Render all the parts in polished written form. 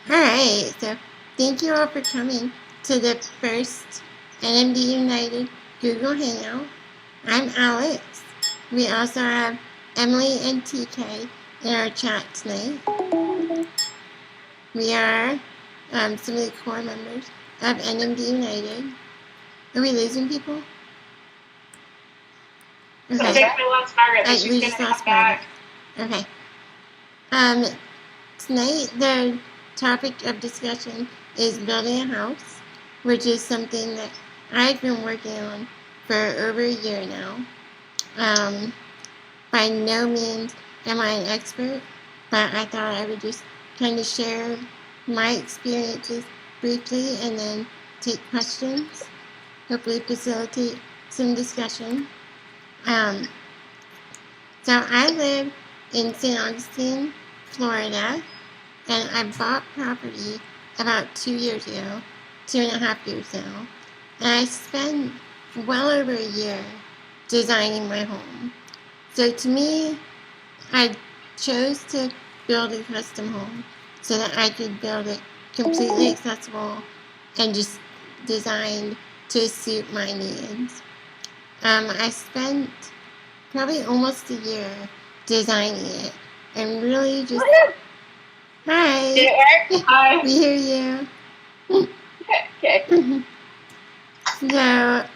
Alright, so thank you all for coming to the first NMD United Google Hangout. I'm Alex. We also have Emily and TK in our chat tonight. We are some of the core members of NMD United. Are we losing people? Okay. I think we lost Margaret, but we just lost Margaret. Okay. Tonight the topic of discussion is building a house, which is something that I've been working on for over a year now. By no means am I an expert, but I thought I would just kind of share my experiences briefly and then take questions, hopefully facilitate some discussion. So I live in St. Augustine, Florida, and I bought property about 2 years ago, 2.5 years ago, and I spent well over a year designing my home. So to me, I chose to build a custom home so that I could build it completely accessible and just designed to suit my needs. I spent probably almost a year designing it and really just... Hi. Hi. We hear you. Okay. So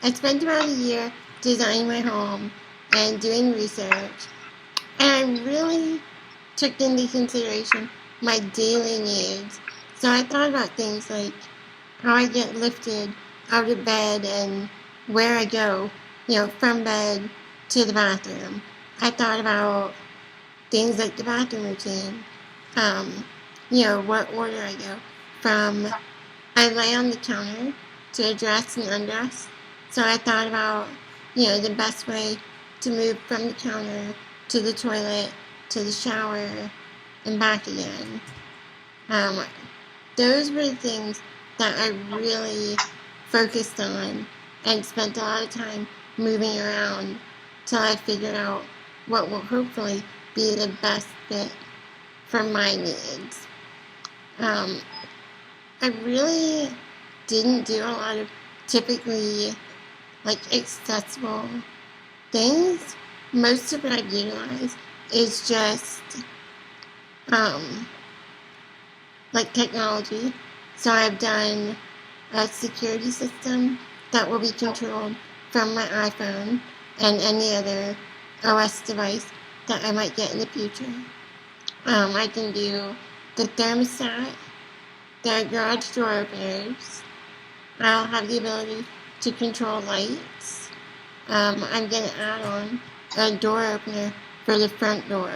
I spent about a year designing my home and doing research, and I really took into consideration my daily needs. So I thought about things like how I get lifted out of bed and where I go, from bed to the bathroom. I thought about things like the bathroom routine, what order I go from. I lay on the counter to dress and undress. So I thought about, the best way to move from the counter to the toilet to the shower and back again. Those were the things that I really focused on and spent a lot of time moving around till I figured out what will hopefully be the best fit for my needs. I really didn't do a lot of typically accessible things. Most of what I utilize is just technology. So I've done a security system that will be controlled from my iPhone and any other OS device that I might get in the future. I can do the thermostat, the garage door openers. I'll have the ability to control lights. I'm going to add on a door opener for the front door.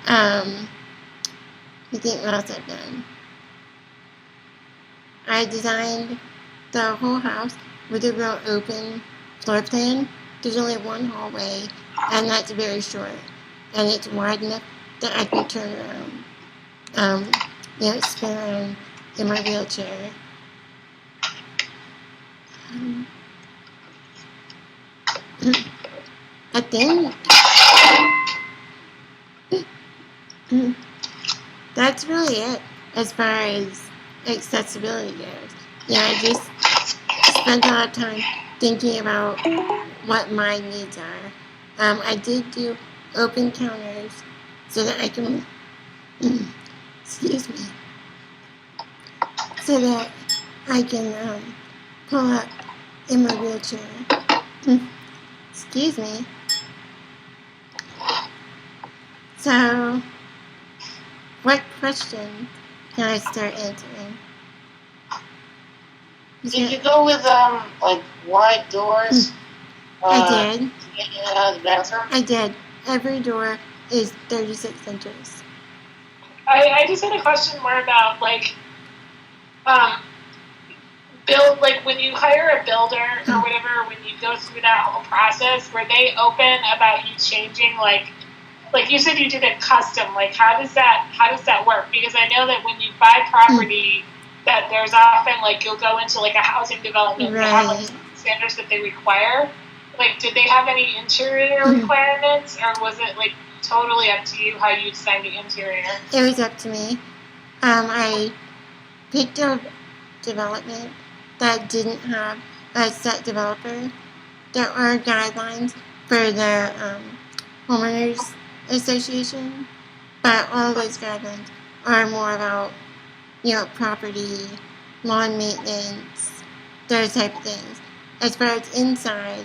I think what else I've done. I designed the whole house with a real open floor plan. There's only one hallway, and that's very short, and it's wide enough that I can turn around, spin around in my wheelchair. I think that's really it as far as accessibility goes. I just spent a lot of time thinking about what my needs are. I did do open counters so that I can, excuse me, so that I can pull up in my wheelchair. Excuse me. So, what question can I start answering? Did you go with wide doors? I did. The bathroom? I did. Every door is 36 inches. I just had a question more about when you hire a builder or whatever, when you go through that whole process, were they open about you changing like you said you did it custom, how does that work? Because I know that when you buy property that there's often you'll go into a housing development, right. They have standards that they require. Did they have any interior requirements, or was it totally up to you how you design the interior? It was up to me. I picked a development that didn't have a set developer. There are guidelines for the homeowners association, but all those guidelines are more about, property, lawn maintenance, those type of things. As far as inside,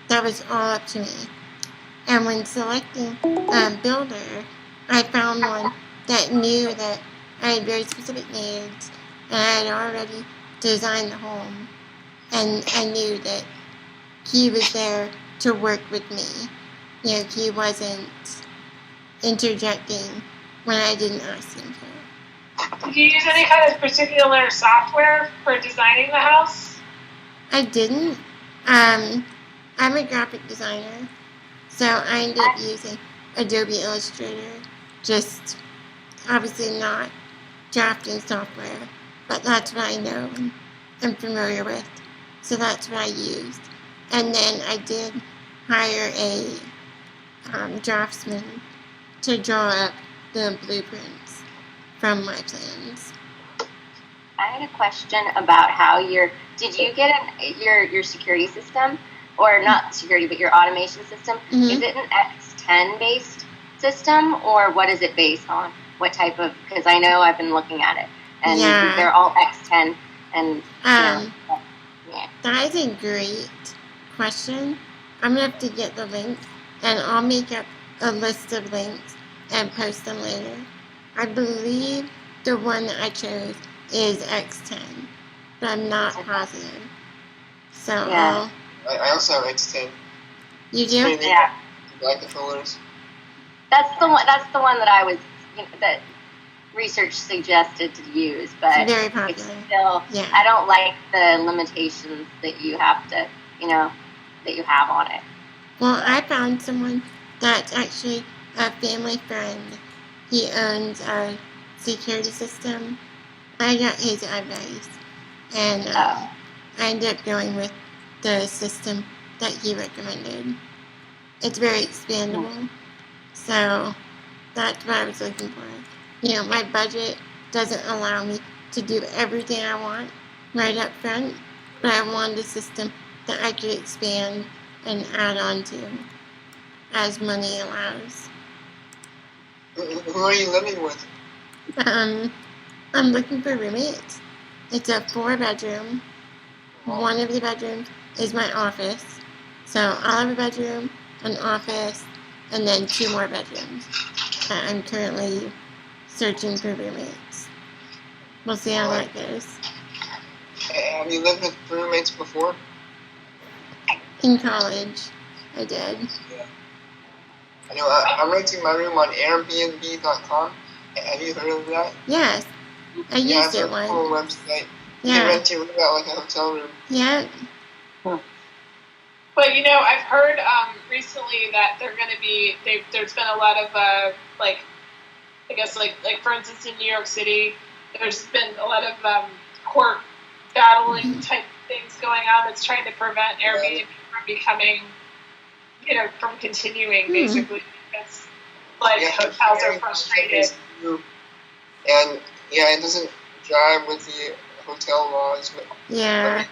that was all up to me. And when selecting a builder, I found one that knew that I had very specific needs, and I had already designed the home, and I knew that he was there to work with me. He wasn't interjecting when I didn't ask him to. Did you use any kind of particular software for designing the house? I didn't. I'm a graphic designer, so I ended up using Adobe Illustrator. Just obviously not drafting software, but that's what I know and am familiar with. So that's what I used. And then I did hire a draftsman to draw up the blueprints from my plans. I had a question about how did you get your security system, or not security, but your automation system? Mm-hmm. Is it an X10 based system, or what is it based on? What type of, because I know I've been looking at it, and they're all X10, and yeah. That is a great question. I'm going to have to get the link, and I'll make up a list of links and post them later. I believe the one that I chose is X10, but I'm not positive. So yeah. I also have X10. You do? Yeah. Black controllers. That's the one that I was, that research suggested to use, but it's very popular. It's still, yeah. I don't like the limitations that you have to, that you have on it. Well, I found someone that's actually a family friend. He owns a security system. I got his advice, and I ended up going with the system that he recommended. It's very expandable, so that's what I was looking for. My budget doesn't allow me to do everything I want right up front, but I wanted a system that I could expand and add on to as money allows. Who are you living with? I'm looking for roommates. It's a 4-bedroom. One of the bedrooms is my office. So I'll have a bedroom, an office, and then 2 more bedrooms. I'm currently searching for roommates. We'll see how that goes. Have you lived with roommates before? In college, I did. Yeah. I know. I'm renting my room on Airbnb.com. Have you heard of that? Yes, I used it once. It's a cool website. You Yeah. can rent your room out like a hotel room. Yeah. But I've heard recently that they're going to be. There's been a lot of like for instance in New York City, there's been a lot of court battling type things going on that's trying to prevent Airbnb from becoming, from continuing basically. Because hotels are frustrated. And it doesn't jive with the hotel laws. Yeah.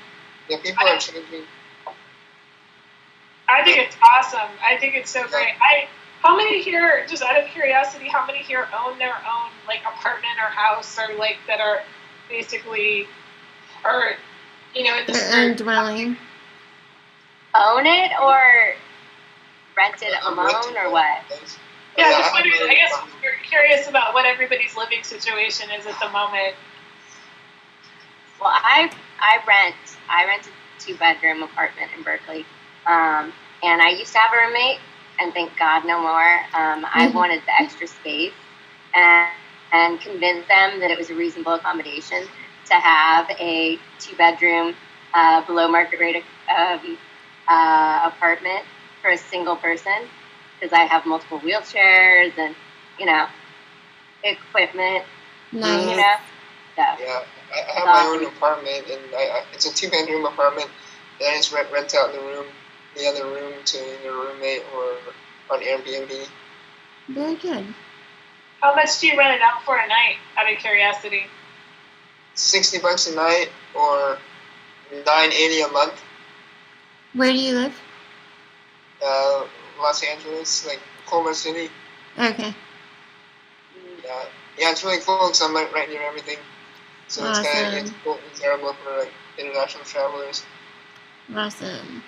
But people are changing. I think it's awesome. I think it's so great. How many here, just out of curiosity, how many here own their own apartment or house or that are basically in their own dwelling? Own it or rent it alone or what? Yeah, just wondering. I guess we're curious about what everybody's living situation is at the moment. Well, I rent a 2-bedroom apartment in Berkeley, and I used to have a roommate, and thank God no more. I wanted the extra space, and convinced them that it was a reasonable accommodation to have a 2-bedroom below market rate apartment for a single person, because I have multiple wheelchairs and equipment. Nice. So. Yeah, I have my own apartment, and it's a 2-bedroom apartment. And I just rent out the other room to either a roommate or on Airbnb. Very good. How much do you rent it out for a night, out of curiosity? $60 a night or $9.80 a month. Where do you live? Los Angeles, like Culver City. Okay. Yeah, it's really cool because I'm right near everything. So Awesome. it's cool and terrible for like international travelers. Awesome.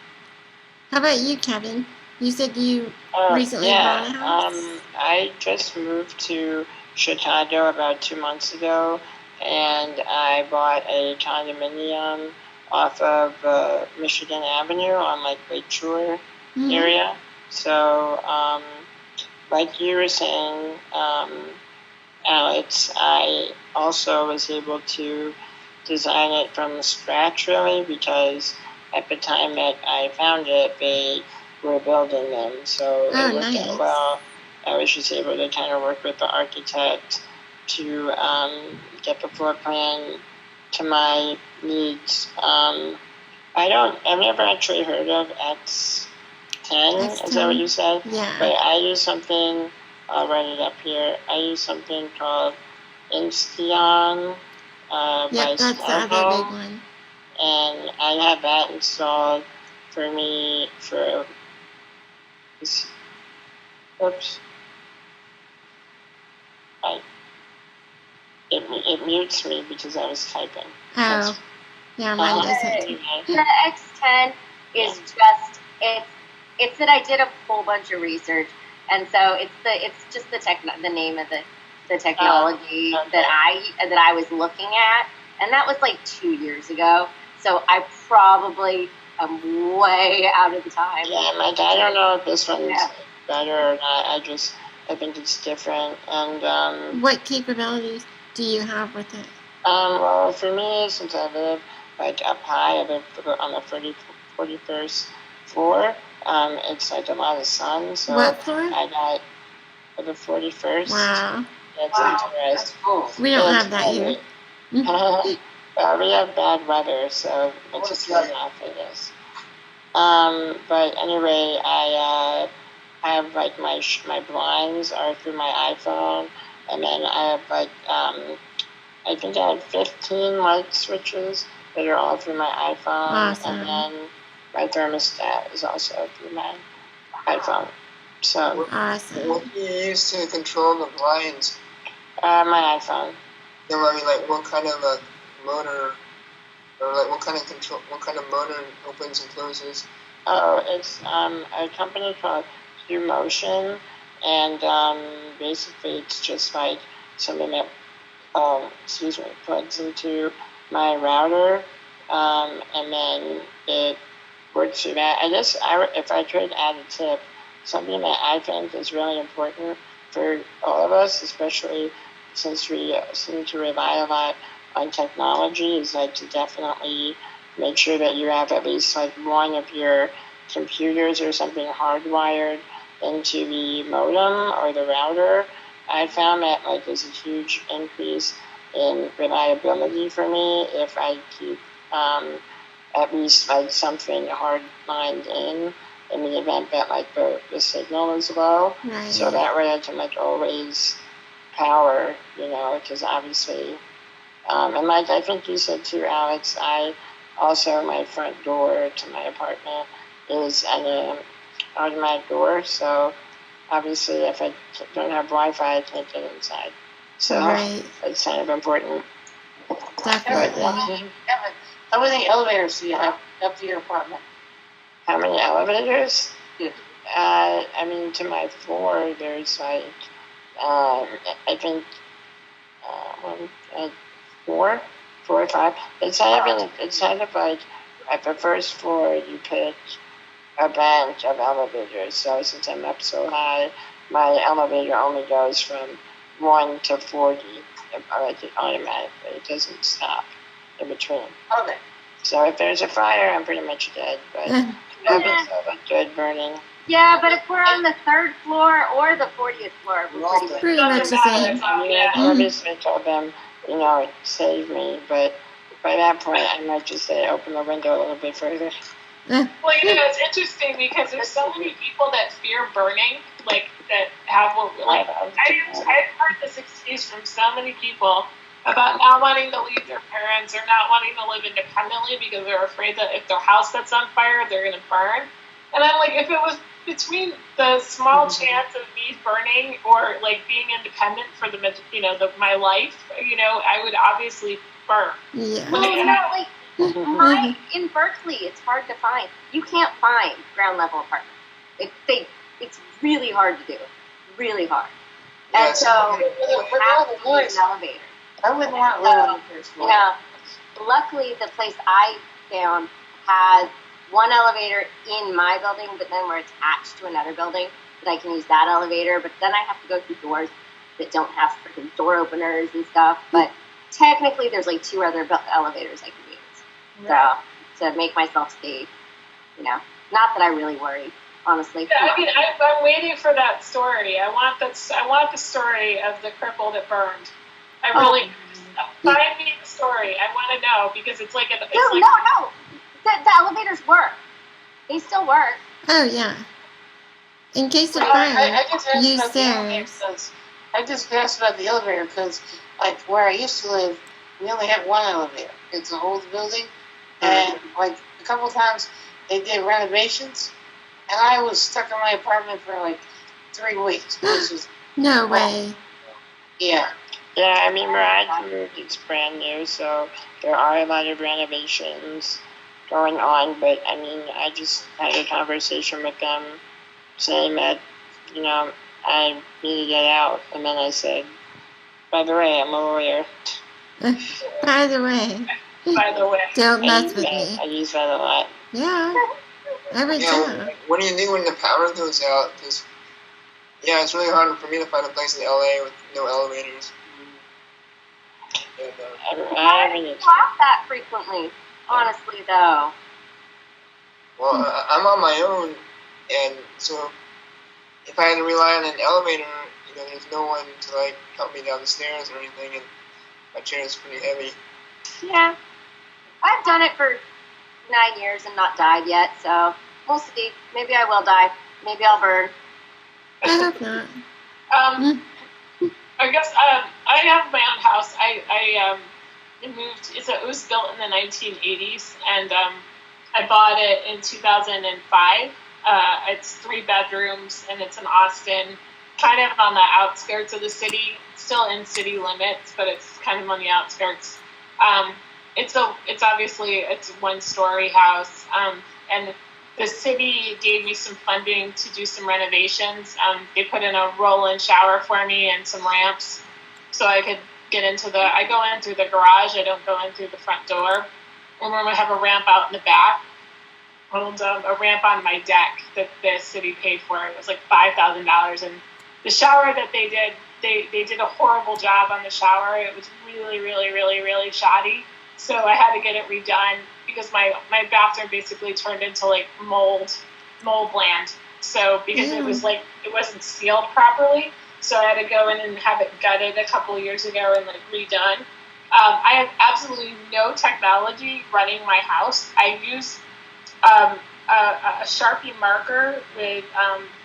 How about you, Kevin? You said you recently bought a house? I just moved to Chicago about 2 months ago, and I bought a condominium off of Michigan Avenue on like Lake Shore area. So, like you were saying, Alex, I also was able to design it from scratch really because at the time that I found it, they were building them, so it worked out well. I was just able to kind of work with the architect to get the floor plan to my needs. I've never actually heard of X10, is that what you said? Yeah. But I use something, I'll write it up here, I use something called Insteon by that's the other big one. And I have that installed for me for, oops, it mutes me because I was typing. Oh, yeah, mine doesn't. The X10 is just, it's that I did a whole bunch of research, and so it's just the name of the technology that I was looking at, and that was like 2 years ago. So I probably am way out of the time. Yeah, I don't know if this one's better or not. I think it's different. And what capabilities do you have with it? Well, for me, since I live like up high, I live on the 41st floor. It's like a lot of sun. So what floor? I got the 41st. Wow. That's interesting. Cool. We don't have that here. We have bad weather, so it's just really off, I guess. But anyway, I have like my blinds are through my iPhone, and then I have like I think I have 15 light switches that are all through my iPhone, awesome. And then my thermostat is also through my iPhone. So awesome. What do you use to control the blinds? My iPhone. No, I mean like what kind of a motor, or like what kind of motor opens and closes? Oh, it's a company called Motion, and basically it's just like something that plugs into my router, and then it works through that. I guess if I could add a tip, something that I think is really important for all of us, especially since we seem to rely a lot on technology, is like to definitely make sure that you have at least like one of your computers or something hardwired into the modem or the router. I found that like there's a huge increase in reliability for me if I keep at least like something hard-lined in the event that like the signal is low. Right. So that way I can like always power, because obviously, and like I think you said too, Alex, my front door to my apartment is an automatic door, so obviously if I don't have Wi-Fi, I can't get inside. So it's kind of important. Definitely. How many elevators do you have up to your apartment? How many elevators? Yeah. I mean, to my floor, there's like, I think, four or five. It's kind of like at the first floor, you pick a bank of elevators. So since I'm up so high, my elevator only goes from 1 to 40 automatically. It doesn't stop in between. Okay. So if there's a fire, I'm pretty much dead. But it's good burning. Yeah, but if we're on the 3rd floor or the 40th floor, we're pretty much the same. I obviously told them, save me. But by that point, I might just say open the window a little bit further. Well, it's interesting because there's so many people that fear burning, like that have like I've heard this excuse from so many people about not wanting to leave their parents or not wanting to live independently because they're afraid that if their house sets on fire, they're going to burn. And I'm like, if it was between the small chance of me burning or like being independent for my life, I would obviously burn. Yeah. Well, in Berkeley, it's hard to find. You can't find ground level apartments. It's really hard to do. Really hard. Yeah, And so you have to use an elevator. I wouldn't want to live on the first floor. Yeah. Luckily, the place I found has one elevator in my building, but then we're attached to another building that I can use that elevator. But then I have to go through doors that don't have freaking door openers and stuff. But technically, there's like 2 other elevators I can use. Right. So to make myself safe, not that I really worry, honestly. Yeah, I mean, I'm waiting for that story. I want the story of the cripple that burned. I really find me the story. I want to know because it's like No. The elevators work. They still work. Oh, yeah. In case of Well, fire, I just asked use about the elevator stairs. because I just asked about the elevator because, like, where I used to live, we only had one elevator. It's an old building, and like a couple times they did renovations, and I was stuck in my apartment for like 3 weeks. It was just, No way. yeah. Yeah, I mean, where I moved, it's brand new, so there are a lot of renovations going on, but I mean, I just had a conversation with them saying that, I need to get out, and then I said, by the way, I'm a lawyer. By the way, don't mess with me. I use that a lot. Yeah. Every time. What do you do when the power goes out? Because, it's really hard for me to find a place in LA with no elevators. And, I don't have that frequently, honestly, though. well, I'm on my own, and so if I had to rely on an elevator, there's no one to like help me down the stairs or anything, and my chair is pretty heavy. Yeah. I've done it for 9 years and not died yet, so we'll see. Maybe I will die. Maybe I'll burn. I hope not. I guess I have my own house. I moved. It was built in the 1980s, and I bought it in 2005. It's 3 bedrooms, and it's in Austin, kind of on the outskirts of the city. Still in city limits, but it's kind of on the outskirts. It's obviously a 1-story house, and the city gave me some funding to do some renovations. They put in a roll-in shower for me and some ramps, so I could get into I go in through the garage. I don't go in through the front door. And we're gonna have a ramp out in the back, and a ramp on my deck that the city paid for. It was like $5,000, and the shower that they did a horrible job on the shower. It was really, really, really, really shoddy. So I had to get it redone because my bathroom basically turned into like mold land. So because it wasn't sealed properly, so I had to go in and have it gutted a couple of years ago and like redone. I have absolutely no technology running my house. I use a Sharpie marker with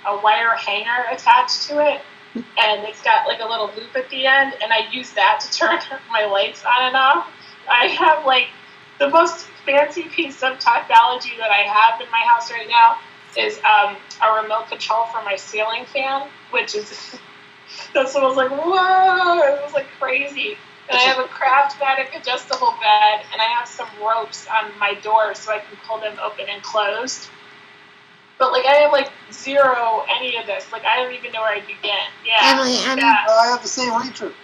a wire hanger attached to it, and it's got like a little loop at the end, and I use that to turn my lights on and off. I have like the most fancy piece of technology that I have in my house right now is a remote control for my ceiling fan, which is that's what I was like, whoa, it was like crazy. And I have a Craftmatic adjustable bed, and I have some ropes on my doors so I can pull them open and closed. But like I have like zero any of this. Like I don't even know where I'd begin. Yeah. Emily, I have the same reacher.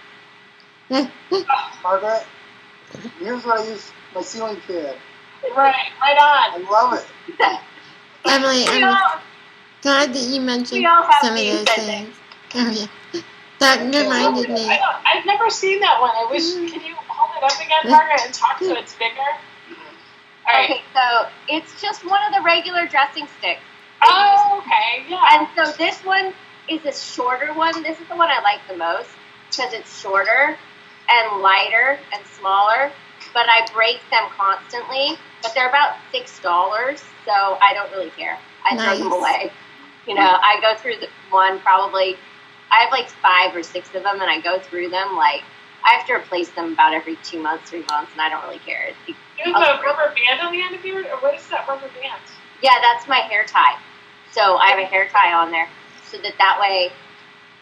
Margaret, here's what I use my ceiling fan. Right on. I love it. Emily, I'm glad that you mentioned we all have some of these, those I things. Oh, yeah. That reminded me. I've never seen that one. I wish. Can you hold it up again, Margaret, and talk so it's bigger? All right. Okay, so it's just one of the regular dressing sticks. Oh, okay, yeah. And so this one is a shorter one. This is the one I like the most because it's shorter and lighter and smaller. but I break them constantly. But they're about $6, so I don't really care. I throw them Nice. away. You know, I go through the one probably. I have like 5 or 6 of them, and I go through them like I have to replace them about every 2 months, 3 months, and I don't really care. You have a rubber band on the end of yours, or what is that rubber band? Yeah, that's my hair tie. So I have a hair tie on there, so that way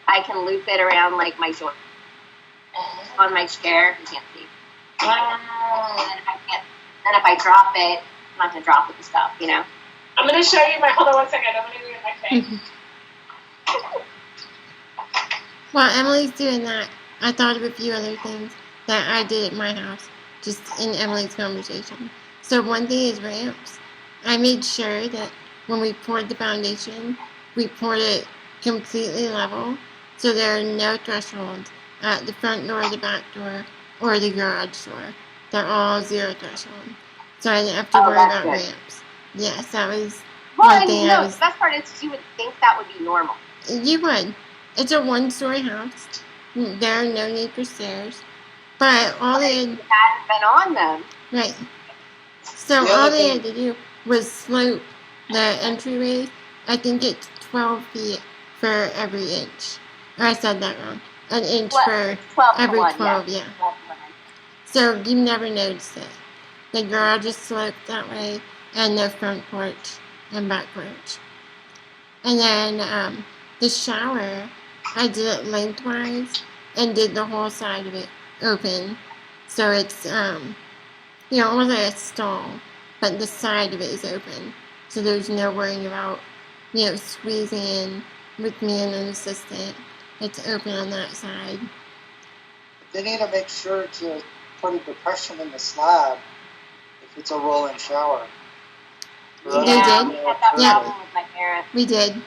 I can loop it around like my short on my chair. You can't see. And if I drop it, I'm not gonna drop it and stuff, you know. I'm gonna show you my. Hold on 1 second. I'm gonna do my thing. While Emily's doing that, I thought of a few other things that I did at my house, just in Emily's conversation. So one thing is ramps. I made sure that when we poured the foundation, we poured it completely level, so there are no thresholds at the front door, the back door, or the garage door. They're all 0 threshold. So I didn't have to worry about good. ramps. Yes, that was Well, one and thing you I know, was... the best part is you would think that would be normal. You would. It's a 1-story house. There are no need for stairs. But all they had... You hadn't been on them. Right. So The all other they thing- had to do was slope the entryway. I think it's 12 feet for every inch. Or I said that wrong. An inch for 12 to every 1, 12, yeah. yeah. 12 to 1. So you never notice it. The garage is sloped that way, and the front porch and back porch. And then the shower, I did it lengthwise and did the whole side of it open. So it's, almost like a stall, but the side of it is open. So there's no worrying about, squeezing in with me and an assistant. It's open on that side. They need to make sure to put a depression in the slab if it's a roll-in shower. They Yeah, did? we had that Yeah. problem with my parents. We did.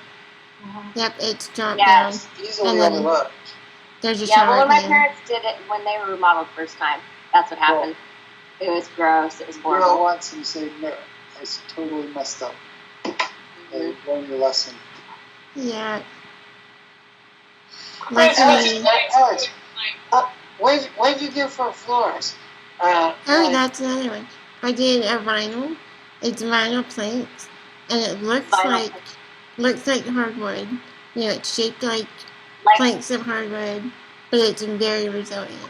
Yep, it's dropped Yes. down. Easily And then- overlooked. There's a Yeah, shower but when my pan. parents did it, when they were remodeled first time, that's what happened. It was gross. It was You're out horrible. once and you say, no, I totally messed up. And learn your lesson. Yeah. Chris, Luckily, Alex, what did you do for floors? that's another one. I did a vinyl. It's vinyl planks, and it looks Vinyl like hardwood. It's shaped like Like, planks of hardwood, but it's very resilient.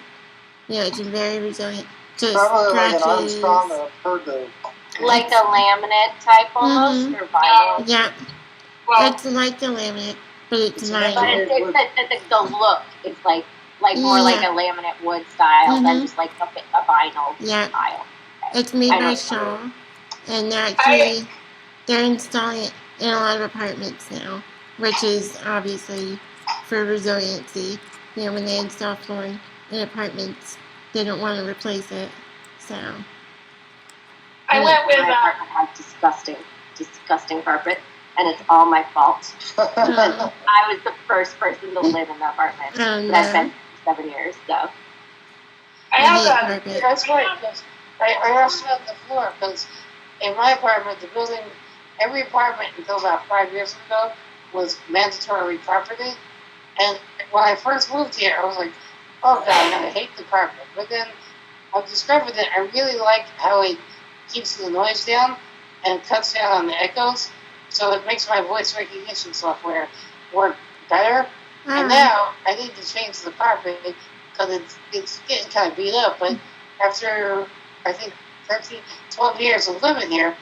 It's very resilient to Probably like an scratches. Armstrong or a Pergo. like a laminate type almost, Mhm. or vinyl. Yeah, Well, it's like the laminate, but it's It's But vinyl. it's the look. It's like more like a Yeah. laminate wood style than Mhm. just like a vinyl Yeah. style. It's made I by know. Shaw, and I- they're installing it in a lot of apartments now, which is obviously for resiliency. When they install flooring in apartments, they don't want to replace it. So, I went with. My apartment has disgusting carpet, and it's all my fault. I was the first person to live in the apartment. Oh, But I've no. been for 7 years, so. I I have hate a. carpet. That's right, because I also have the floor, because in my apartment, the building, every apartment until about 5 years ago was mandatorily carpeted. And when I first moved here, I was like, oh God, I'm going to hate the carpet. But then I've discovered that I really like how it keeps the noise down and cuts down on the echoes. So it makes my voice recognition software work better. And now I need to change the carpet because it's getting kind of beat up. But after, I think, 13, 12 years of living here,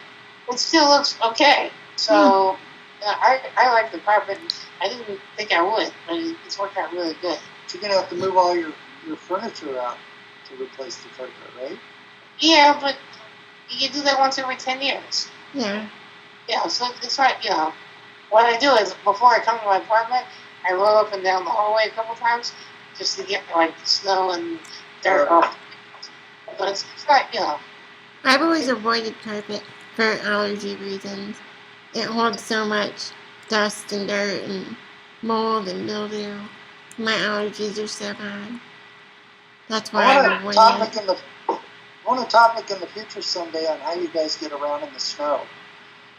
it still looks okay. So I like the carpet. I didn't think I would, but it's worked out really good. You're going to have to move all your furniture out to replace the carpet, right? Yeah, but you do that once every 10 years. Yeah. Yeah, so it's not, what I do is before I come to my apartment, I roll up and down the hallway a couple times just to get like snow and dirt off. But it's not, I've always avoided carpet for allergy reasons. It holds so much dust and dirt and mold and mildew. My allergies are so bad. That's why I've I avoided want a topic in the future someday on how you guys get around in the snow.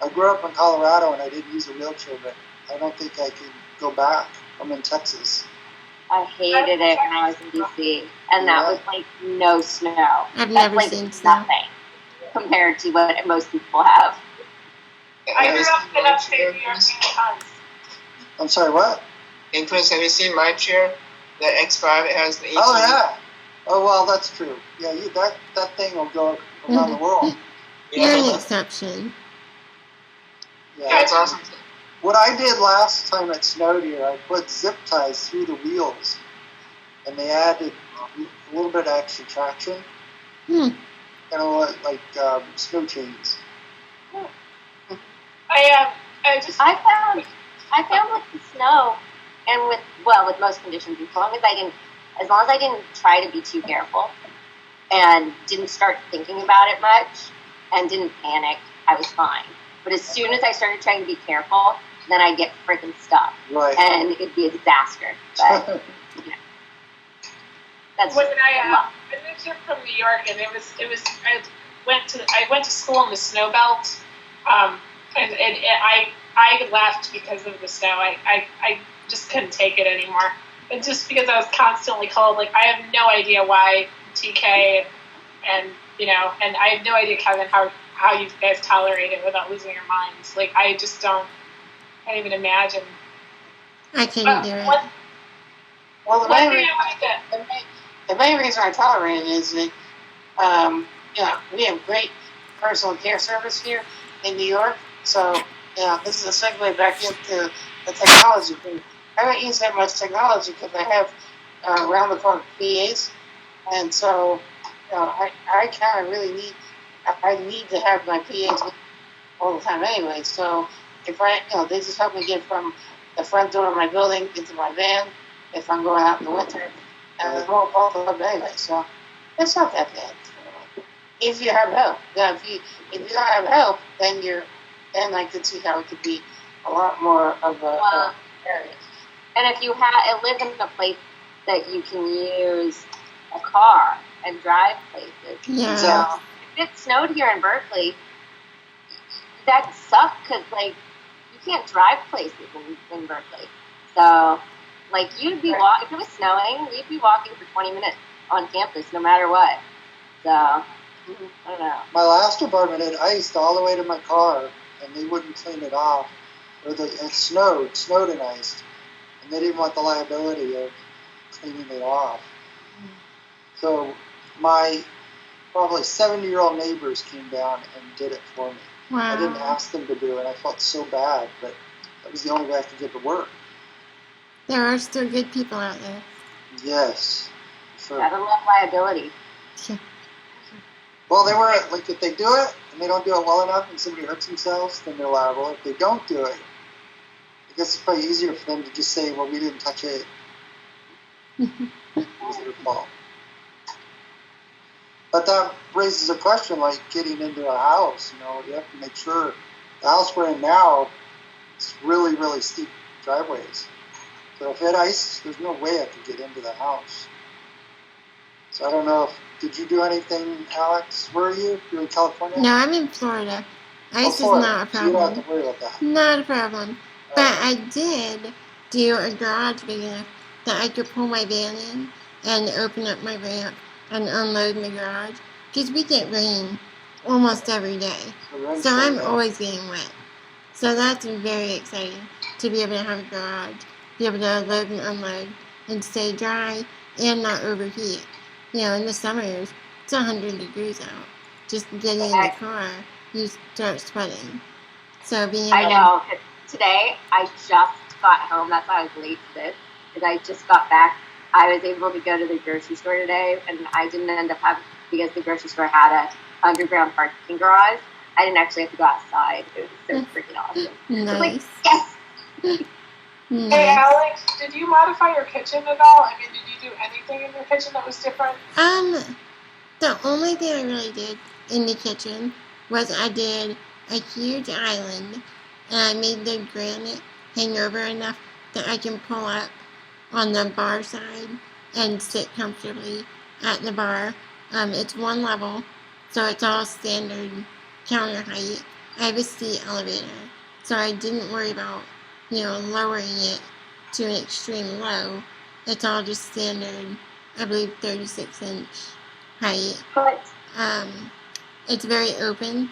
I grew up in Colorado and I didn't use a wheelchair, but I don't think I can go back. I'm in Texas. I hated it when I was in DC, and that was like no snow. I've That's never like seen snow. nothing compared to what most people have. I grew up in upstate New York and tons. I'm sorry, what? And Chris, have you seen my chair? The X5, it has the 18. Oh, yeah. Oh, well, that's true. Yeah, that thing will go around the world. You're an exception. Yeah, That's awesome. What I did last time it snowed here, I put zip ties through the wheels, and they added a little bit of extra traction. Kind of like snow chains. I found with the snow and with most conditions, as long as I didn't try to be too careful and didn't start thinking about it much and didn't panic, I was fine. But as soon as I started trying to be careful, then I'd get freaking stuck. Right. And it'd be a disaster. But that's when I moved here from New York, and I went to school in the snow belt, and I left because of the snow. I just couldn't take it anymore. And just because I was constantly cold, like I have no idea why TK and I have no idea, Kevin, how you guys tolerate it without losing your minds. Like I just can't even imagine. I couldn't do it. Well, the main reason I tolerate it is that we have great personal care service here in New York. So this is a segue back into the technology thing. I don't use that much technology because I have round-the-clock PAs, and so I kind of really need to have my PAs all the time anyway. So if they just help me get from the front door of my building into my van if I'm going out in the winter, and it's all up anyway. So it's not that bad. If you have help, if you don't have help, then I could see how it could be a lot more of a area. And if you live in a place that you can use a car and drive places. Yeah. So if it snowed here in Berkeley, that sucked because you can't drive places in Berkeley. So you'd be if it was snowing, you'd be walking for 20 minutes on campus no matter what. So I don't know. My last apartment had iced all the way to my car, and they wouldn't clean it off. It snowed and iced, and they didn't want the liability of cleaning it off. So my probably 70-year-old neighbors came down and did it for me. Wow. I didn't ask them to do it. I felt so bad, but that was the only way I could get to work. There are still good people out there. Yes. Sure. Gotta love liability. Well, they were if they do it and they don't do it well enough and somebody hurts themselves, then they're liable. If they don't do it, I guess it's probably easier for them to just say, well, we didn't touch it. It was their fault. But that raises a question getting into a house. You have to make sure the house we're in now is really, really steep driveways. So if it iced, there's no way I could get into the house. So I don't know did you do anything, Alex? Where are you? You're in California? No, I'm in Florida. Ice is Florida. not a So you don't problem. have to worry about that. Not a problem. But I did do a garage big enough that I could pull my van in and open up my ramp and unload my garage. Because we get rain almost every day. So I'm always getting wet. So that's very exciting to be able to have a garage, be able to load and unload and stay dry and not overheat. In the summers, it's 100 degrees out. Just getting in the car, you start sweating. So being able I know. Today, I just got home. That's why I was late to this. Because I just got back. I was able to go to the grocery store today, and I didn't end up having, because the grocery store had a underground parking garage. I didn't actually have to go outside. It was so freaking awesome. Nice. Yes! Nice. Hey, Alex, did you modify your kitchen at all? I mean, did you do anything in your kitchen that was different? The only thing I really did in the kitchen was I did a huge island, and I made the granite hang over enough that I can pull up on the bar side and sit comfortably at the bar. It's one level, so it's all standard counter height. I have a seat elevator, so I didn't worry about lowering it to an extreme low it's all just standard, I believe 36-inch height. But It's very open.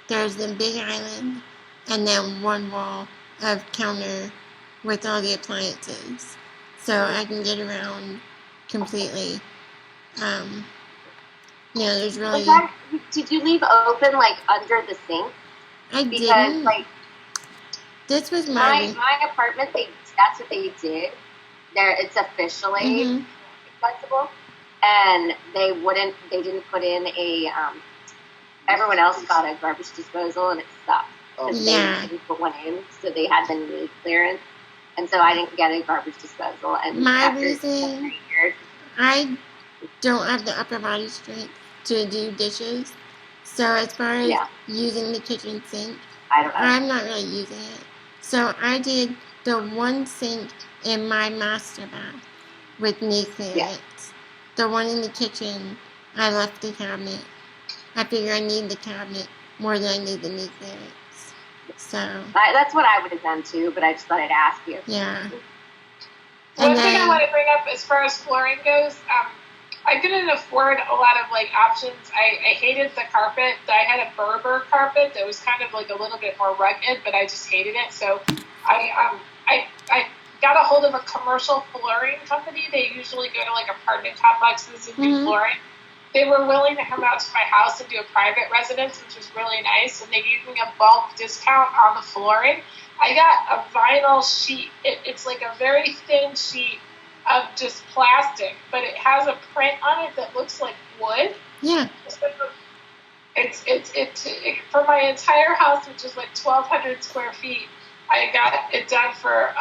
There's the big island and then one wall of counter with all the appliances. So I can get around completely. There's really... Did you leave open, like, under the sink? I Because, didn't. like, this was my apartment, that's what they did. It's officially accessible. And they didn't put in a, everyone else got a garbage disposal and it sucked. Because they didn't put one in, so they had the need clearance. And so I didn't get a garbage disposal. And my reason, 3 years, I don't have the upper body strength to do dishes. So as far as using the kitchen sink, I'm not really using it. So I did the one sink in my master bath with knee clearance. Yeah. The one in the kitchen, I left the cabinet. I figure I need the cabinet more than I need the knee clearance. So that's what I would have done too, but I just thought I'd ask you. Yeah. One thing I want to bring up as far as flooring goes, I couldn't afford a lot of like options. I hated the carpet. I had a Berber carpet that was kind of like a little bit more rugged, but I just hated it. So I got a hold of a commercial flooring company. They usually go to like apartment complexes and do flooring. They were willing to come out to my house and do a private residence, which was really nice, and they gave me a bulk discount on the flooring. I got a vinyl sheet. It's like a very thin sheet of just plastic, but it has a print on it that looks like wood. Yeah. So it's for my entire house, which is like 1,200 square feet. I got it done for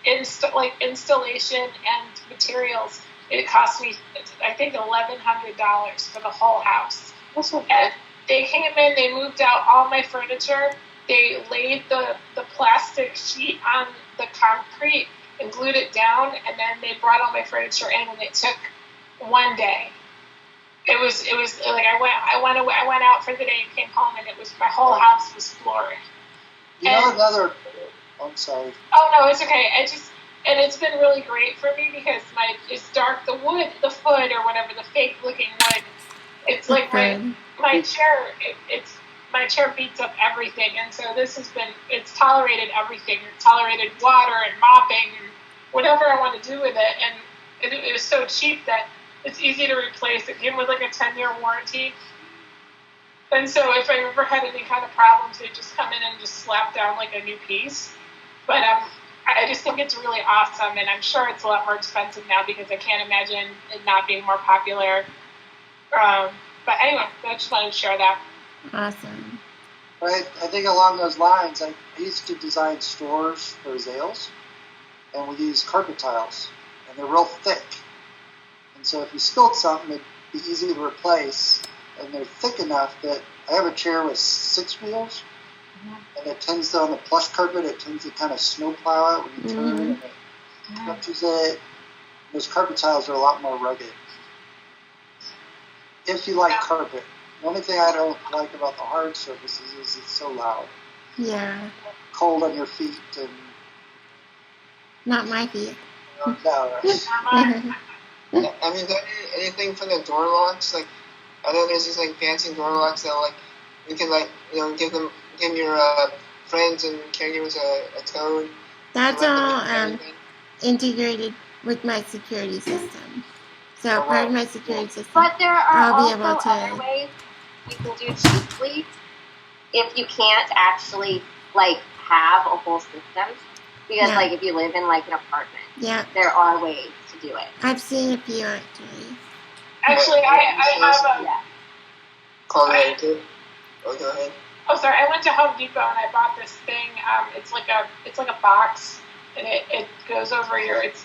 installation and materials. It cost me, I think, $1,100 for the whole house. And they came in, they moved out all my furniture. They laid the plastic sheet on the concrete and glued it down, and then they brought all my furniture in, and it took one day. It was like I went out for the day and came home, and it was my whole house was floored. I'm sorry. Oh no, it's okay. And it's been really great for me because it's dark. The wood, the foot or whatever, the fake looking wood. It's like my chair. My chair beats up everything, and so it's tolerated everything. It tolerated water and mopping and whatever I want to do with it, and it was so cheap that it's easy to replace. It came with like a 10-year warranty, and so if I ever had any kind of problems, they just come in and just slap down like a new piece. But I just think it's really awesome, and I'm sure it's a lot more expensive now because I can't imagine it not being more popular. But anyway, I just wanted to share that. Awesome. I think along those lines, I used to design stores for Zales, and we use carpet tiles, and they're real thick. And so if you spilled something, it'd be easy to replace, and they're thick enough that I have a chair with 6 wheels, and it tends to, on the plush carpet, it tends to kind of snowplow it when you turn, and it touches it. Those carpet tiles are a lot more rugged. If you like carpet. The only thing I don't like about the hard surfaces is it's so loud. Yeah. Cold on your feet and... Not my feet. No, right. I mean, is there anything from the door locks? Like, I know there's these like fancy door locks that like you can like give your friends and caregivers a code. That's all integrated with my security system. So part of my security system. But there are also other ways you can do cheaply if you can't actually like have a whole system. Because like if you live in like an apartment, there are ways to do it. I've seen a few actually. Actually, I have a. Call me too. Oh, go ahead. Oh, sorry. I went to Home Depot and I bought this thing. It's like a box, and it goes over it's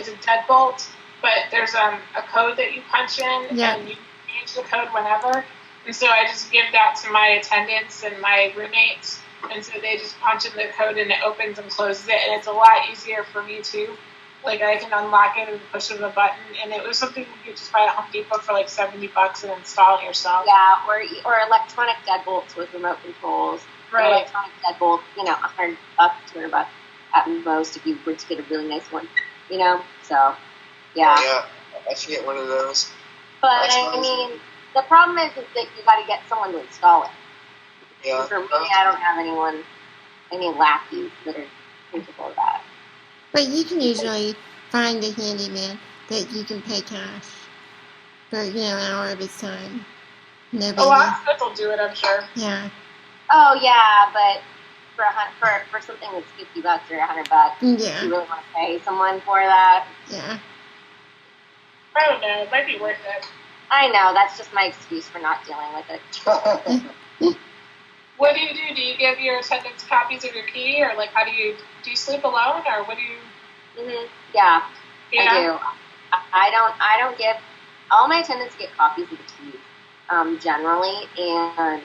a deadbolt, but there's a code that you punch in, and you change the code whenever. And so I just give that to my attendants and my roommates, and so they just punch in the code and it opens and closes it, and it's a lot easier for me too. Like I can unlock it and push of a button, and it was something you could just buy at Home Depot for like $70 and install it yourself. Yeah, or electronic deadbolts with remote controls. Right. Electronic deadbolt, $100, $200 at most if you were to get a really nice one. So Yeah. Yeah, I should get one of those. But I mean, the problem is that you got to get someone to install it. Yeah. And for me, I don't have any lackeys that are capable of that. But you can usually find a handyman that you can pay cash for, an hour of his time. No A lot of biggie. people do it, I'm sure. Yeah. Oh yeah, but for something that's $50 or $100, Yeah. you really want to pay someone for that? Yeah. I don't know. It might be worth it. I know. That's just my excuse for not dealing with it. What do you do? Do you give your attendants copies of your key, or like how do you sleep alone, or what do you? Yeah, Yeah. I do. I don't give all my attendants get copies of the keys generally, and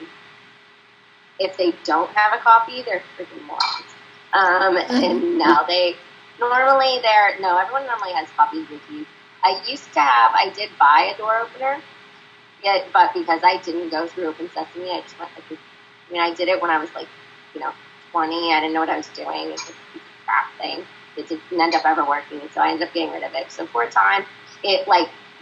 if they don't have a copy, they're freaking morons. And no, everyone normally has copies of the keys. I did buy a door opener, but because I didn't go through Open Sesame, I did it when I was 20. I didn't know what I was doing. It was a crap thing. It didn't end up ever working, so I ended up getting rid of it. So for a time, it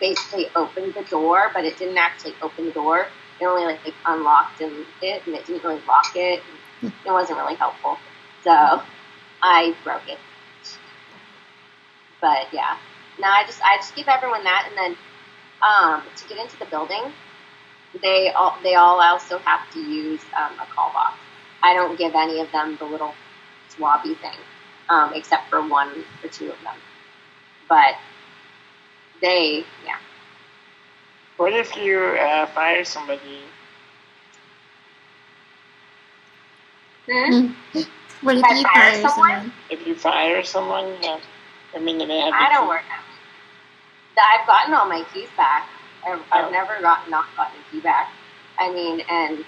basically opened the door, but it didn't actually open the door. It only unlocked it, and it didn't really lock it. It wasn't really helpful, so I broke it. But yeah, no, I just give everyone that, and then to get into the building, they all also have to use a call box. I don't give any of them the little swabby thing, except for one or two of them. But yeah. What if you fire somebody? What if you fire someone? If you fire someone, they have. I don't work out. I've gotten all my keys back. I've never not gotten a key back. I mean, and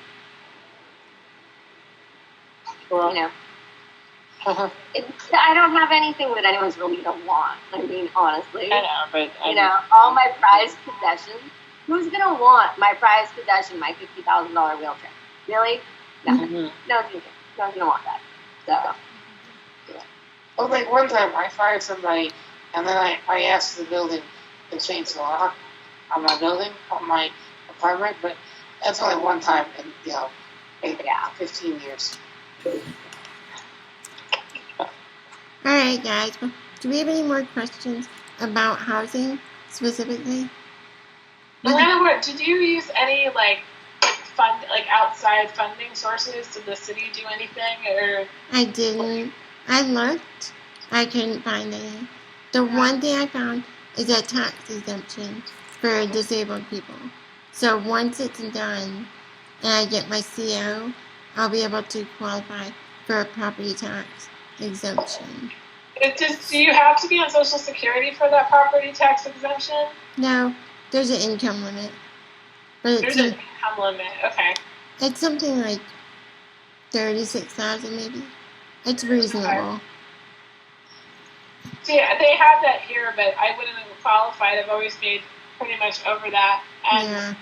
I don't have anything that anyone's really gonna want. I mean, honestly. I know, but all my prized possessions. Who's gonna want my prized possession, my $50,000 wheelchair? Really? No. No one's gonna want that. So. Well, one time I fired somebody, and then I asked the building to change the lock on my building, on my apartment, but that's only one time in 15 years. All right, guys. Do we have any more questions about housing specifically? Did you use any outside funding sources? Did the city do anything, or? I didn't. I looked. I couldn't find any. The one thing I found is a tax exemption for disabled people. So once it's done and I get my CO, I'll be able to qualify for a property tax exemption. Do you have to be on Social Security for that property tax exemption? No, there's an income limit. But there's an income limit, okay. It's something like $36,000 maybe. It's reasonable. Okay. See, they have that here, but I wouldn't have qualified. I've always made pretty much over that. And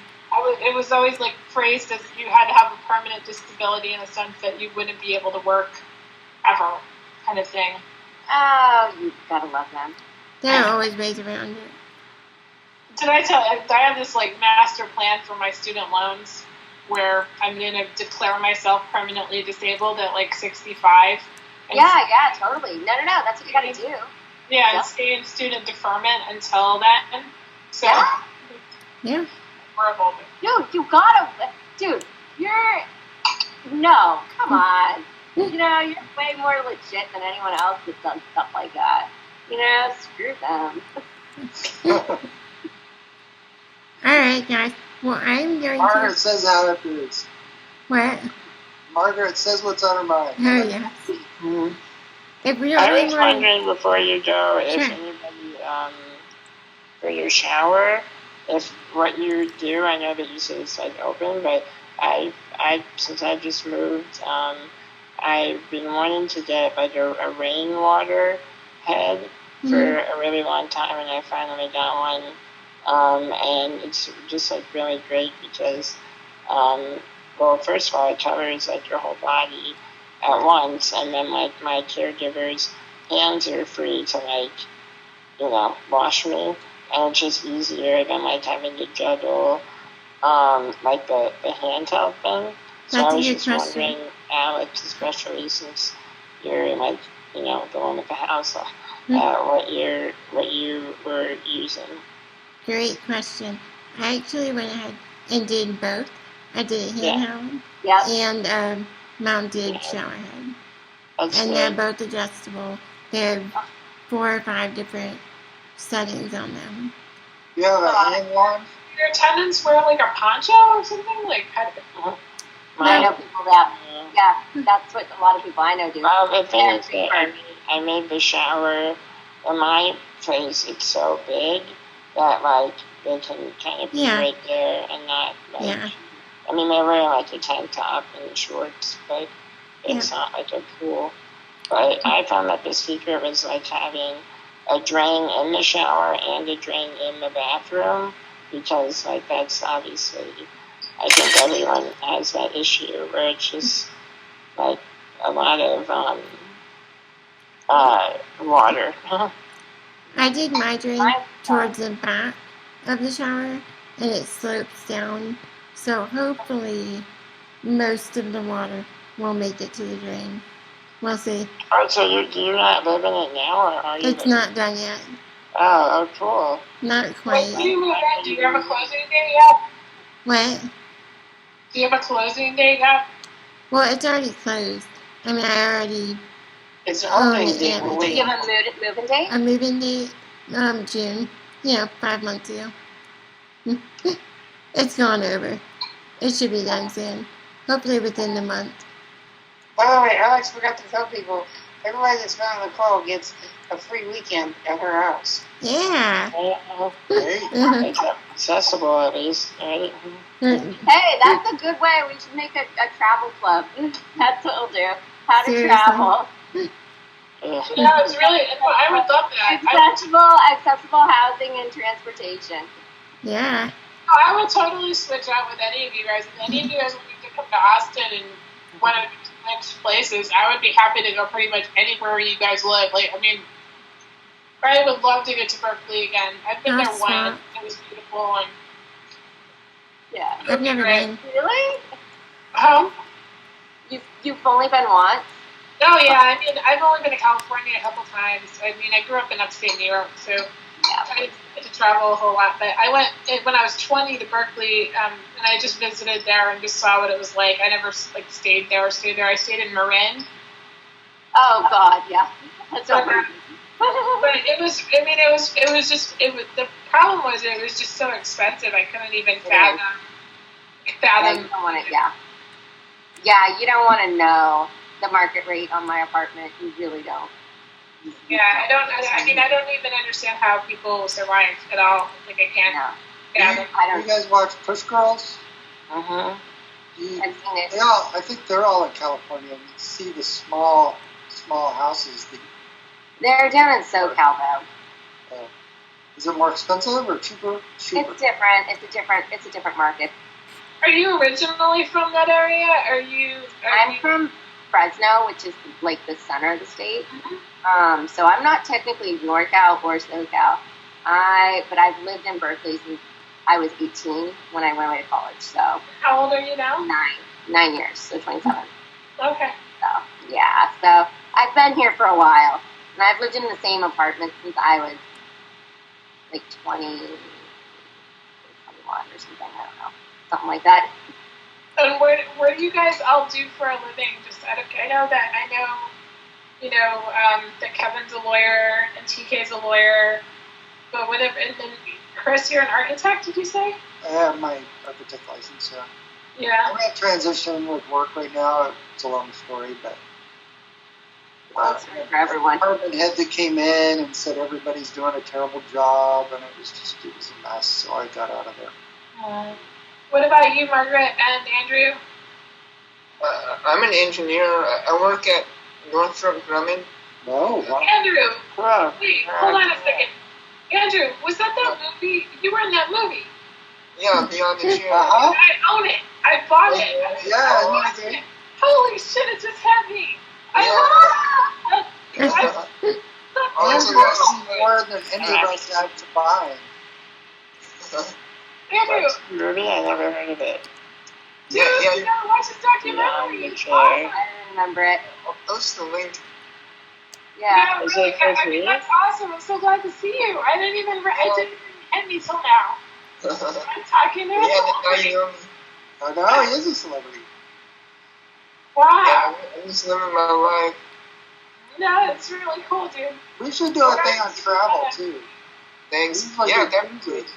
it was always phrased as you had to have a permanent disability in a sense that you wouldn't be able to work ever, kind of thing. Oh, you gotta love them. There are always ways around it. Did I tell you, I have this master plan for my student loans where I'm going to declare myself permanently disabled at 65. Yeah, totally. No, that's what you gotta do. Yeah, and stay in student deferment until then. So, yeah. Horrible. Dude, no, come on. You're way more legit than anyone else that does stuff like that. Screw them. All right, guys. Well, I'm going Margaret says how it is. What? Margaret says what's on her mind. Oh, yeah. Mm-hmm. If we I was wondering before you go if anybody, for your shower, if what you do, I know that you say it's open, but I since I just moved, I've been wanting to get a rainwater head for a really long time, and I finally got one. And it's just really great because, first of all, it covers your whole body at once, and then my caregiver's hands are free to wash me, and it's just easier than like having to juggle like the handheld thing. So That's I a was good just question. wondering, Alex, especially since you're like the one with the house, what you were using. Great question. I actually went ahead and did both. I did a handheld and mounted shower head. That's And good. they're both adjustable. They have 4 or 5 different settings on them. You have a hand wand? Your attendants wear like a poncho or something? Like, I know people that, that's what a lot of people I know do. The thing is that I made the shower in my place. It's so big that like they can kind of be right there and not like. I mean, they wear like a tank top and shorts, but it's not like a pool. But I found that the secret was like having a drain in the shower and a drain in the bathroom, because like that's obviously, I think everyone has that issue where it's just like a lot of water. I did my drain towards the back of the shower, and it slopes down, so hopefully most of the water will make it to the drain. We'll see. Oh, so you're not living it now, or are you? It's not done yet. Oh, cool. Not quite. Do you have a closing date yet? What? Do you have a closing date yet? Well, it's already closed. I mean, I already. It's opening date. Do you have a move-in date? A move-in date, June. 5 months ago. It's gone over. It should be done soon. Hopefully within the month. By the way, Alex forgot to tell people, everybody that's been on the call gets a free weekend at her house. Yeah. It's accessible at least, right? Hey, that's a good way. We should make a travel club. That's what we'll do. How to Seriously. travel. It's really, I would love that. Accessible housing and transportation. Yeah. I would totally switch out with any of you guys. If any of you guys want to come to Austin and one of the next places, I would be happy to go pretty much anywhere you guys live. Like, I mean, I would love to get to Berkeley again. I've been there once. It was beautiful. And yeah. I've never been. Really? You've only been once? Oh, yeah. I mean, I've only been to California a couple times. I mean, I grew up in upstate New York, so I didn't get to travel a whole lot. But I went, when I was 20, to Berkeley, and I just visited there and just saw what it was like. I never, stayed there. I stayed in Marin. Oh, God, yeah. That's so weird. But the problem was it was just so expensive. I couldn't even fathom. Yeah, you don't want to, yeah, you don't want to know the market rate on my apartment. You really don't. Yeah, I don't even understand how people survive at all. Like, I can't. No. Yeah, You guys watch Push Girls? I've seen it. I think they're all in California. You see the small houses. They're down in SoCal, though. Is it more expensive or cheaper? Cheaper. It's different. It's a different market. Are you originally from that area? I'm from Fresno, which is like the center of the state. Mm-hmm. So I'm not technically NorCal or SoCal. But I've lived in Berkeley since I was 18 when I went away to college. So how old are you now? 9 years, so 27. Okay. So yeah, so I've been here for a while, and I've lived in the same apartment since I was like 21 or something. I don't know, something like that. And what do you guys all do for a living? I know that Kevin's a lawyer and TK's a lawyer, but and then Chris, you're an architect, did you say? I have my architect license, yeah. Yeah. I'm at transition with work right now. It's a long story, but That's for everyone. The department head that came in and said everybody's doing a terrible job, and it was a mess, so I got out of there. What about you, Margaret and Andrew? I'm an engineer. I work at Northrop Grumman. No. Andrew! Wait, hold on a second. Andrew, was that movie? You were in that movie. Yeah, Beyond the Chair. I own it. I bought it. Yeah, watched it. Holy shit, it just had me. I love it. Honestly, Andrew more than any of us have combined. Andrew, Movie? I never heard of it. dude, you gotta watch this documentary. Beyond the It's Chair. awesome. I remember it. I'll post the link. Yeah. Is really, it for I mean, free? that's awesome. I'm so glad to see you. I didn't even hit me till now. I'm talking to him. Now you know me. I know, he is a celebrity. Wow. Yeah, I'm just living my life. No, it's really cool, dude. We should do a thing on travel, too. Thanks. These are Yeah, good definitely. cruises.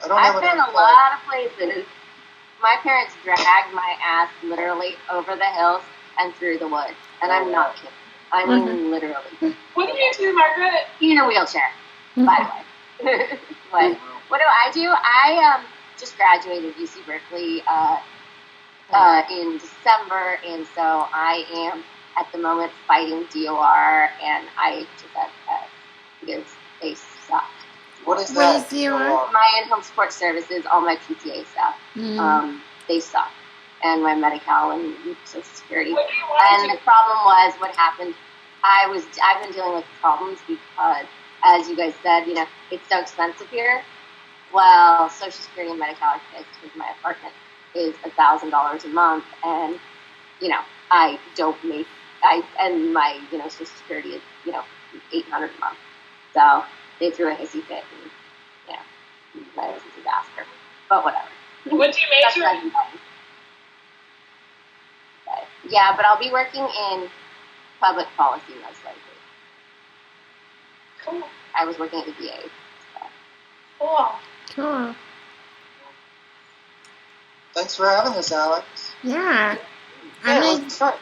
I don't have I've been enough a lot of places. My parents dragged my ass literally over the hills and through the woods. And I'm not kidding. I mean, literally. What do you do, Margaret? In a wheelchair, by the way. What do? I just graduated UC Berkeley in December, and so I am at the moment fighting DOR, and I just have because they suck. What is What that? is DOR? My in-home support services, all my PTA stuff, they suck, and my Medi-Cal and Social Security. What do you want And to the problem was what happened. I've been dealing with problems because, as you guys said, it's so expensive here. Well, Social Security and Medi-Cal are pissed because my apartment is $1,000 a month, and I don't make and my Social Security is $800 a month. So they threw a hissy fit, and that was a disaster. But whatever. What do you major in? But I'll be working in public policy most likely. Cool. I was working at the VA. Cool. Cool. Thanks for having us, Alex. Yeah. Yeah, I'm it was fun.